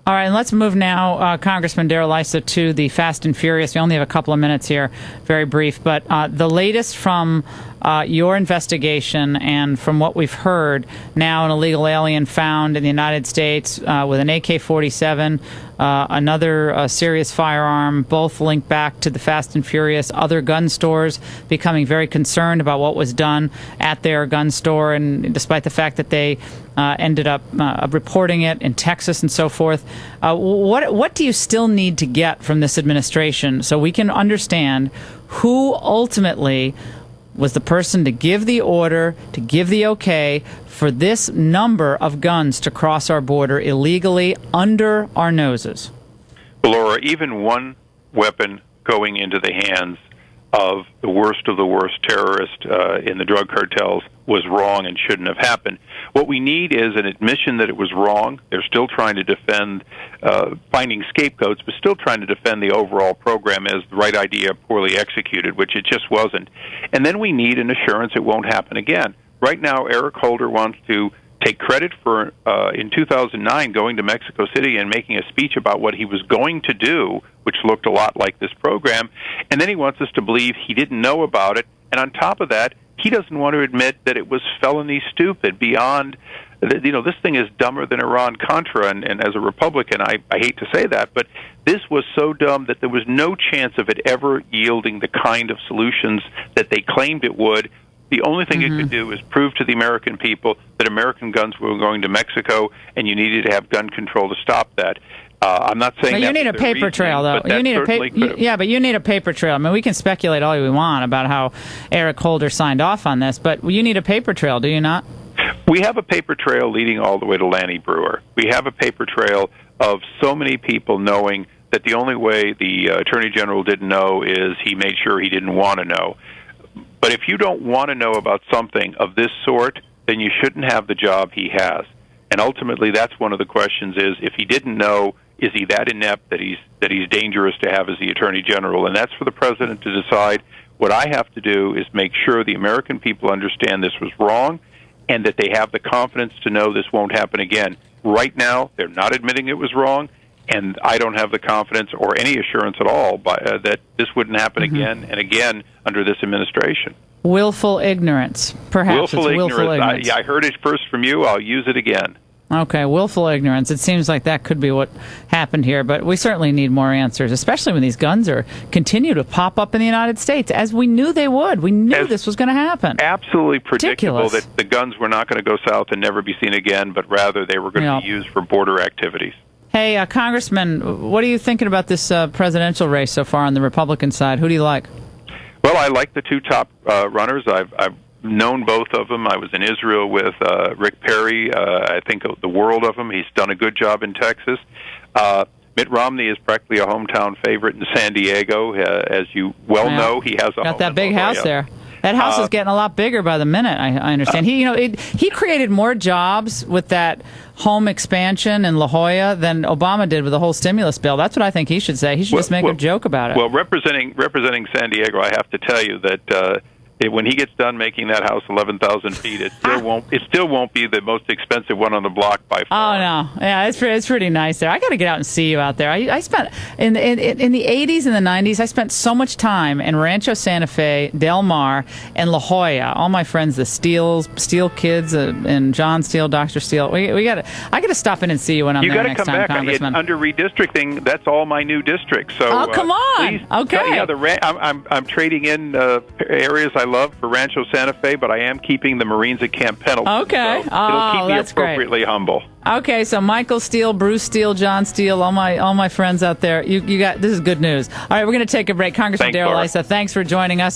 All right, and let's move now, Congressman Darrell Issa, to the Fast and Furious. We only have a couple of minutes here, very brief, but the latest from your investigation and from what we've heard, now an illegal alien found in the United States with an AK-47, another serious firearm, both linked back to the Fast and Furious, other gun stores becoming very concerned about what was done at their gun store, and despite the fact that they ended up reporting it in Texas and so forth. What do you still need to get from this administration so we can understand who ultimately was the person to give the order, to give the okay for this number of guns to cross our border illegally under our noses? Well, Laura, even one weapon going into the hands of the worst terrorist in the drug cartels was wrong and shouldn't have happened. What we need is an admission that it was wrong. They're still trying to defend finding scapegoats, but still trying to defend the overall program as the right idea poorly executed, which it just wasn't. And then we need an assurance it won't happen again. Right now, Eric Holder wants to take credit for, in 2009, going to Mexico City and making a speech about what he was going to do, which looked a lot like this program, and then he wants us to believe he didn't know about it, and on top of that, he doesn't want to admit that it was felony stupid beyond, this thing is dumber than Iran-Contra, and as a Republican, I hate to say that, but this was so dumb that there was no chance of it ever yielding the kind of solutions that they claimed it would. The only thing it could do is prove to the American people that American guns were going to Mexico, and you needed to have gun control to stop that. I'm not saying but you need a paper trail, though. You need but you need a paper trail. I mean, we can speculate all we want about how Eric Holder signed off on this, but you need a paper trail, do you not? We have a paper trail leading all the way to Lanny Brewer. We have a paper trail of so many people knowing that the only way the Attorney General didn't know is he made sure he didn't want to know. But if you don't want to know about something of this sort, then you shouldn't have the job he has. And ultimately, that's one of the questions: is if he didn't know, is he that inept that he's dangerous to have as the Attorney General? And that's for the President to decide. What I have to do is make sure the American people understand this was wrong, and that they have the confidence to know this won't happen again. Right now, they're not admitting it was wrong, and I don't have the confidence or any assurance at all that this wouldn't happen again and again under this administration. Willful ignorance, perhaps. Willful ignorance. I heard it first from you. I'll use it again. Okay, willful ignorance. It seems like that could be what happened here, but we certainly need more answers, especially when these guns continue to pop up in the United States, as we knew they would. We knew this was going to happen. Absolutely predictable. Ridiculous. That the guns were not going to go south and never be seen again, but rather they were going to be used for border activities. Hey, Congressman, what are you thinking about this presidential race so far on the Republican side? Who do you like? Well, I like the two top runners. I've known both of them. I was in Israel with Rick Perry. I think the world of him. He's done a good job in Texas. Mitt Romney is practically a hometown favorite in San Diego. As you well know, he has got that big house there. That house is getting a lot bigger by the minute. I understand. He created more jobs with that home expansion in La Jolla than Obama did with the whole stimulus bill. That's what I think he should say. He should just make a joke about it. Well, representing San Diego, I have to tell you that when he gets done making that house 11,000 feet, it still won't be the most expensive one on the block by far. Oh no, yeah, it's pretty nice there. I got to get out and see you out there. I spent in the 80s and the 90s. I spent so much time in Rancho Santa Fe, Del Mar, and La Jolla. All my friends, the Steel kids, and John Steele, Dr. Steele. I got to stop in and see you when I'm there next time, Congressman. Under redistricting, that's all my new districts. So come on, please, okay. I'm trading in areas I love for Rancho Santa Fe, but I am keeping the Marines at Camp Pendleton. Okay, so it'll keep me appropriately humble. Okay, so Michael Steele, Bruce Steele, John Steele, all my friends out there. You got this is good news. All right, we're going to take a break. Congressman Darrell Issa, thanks for joining us.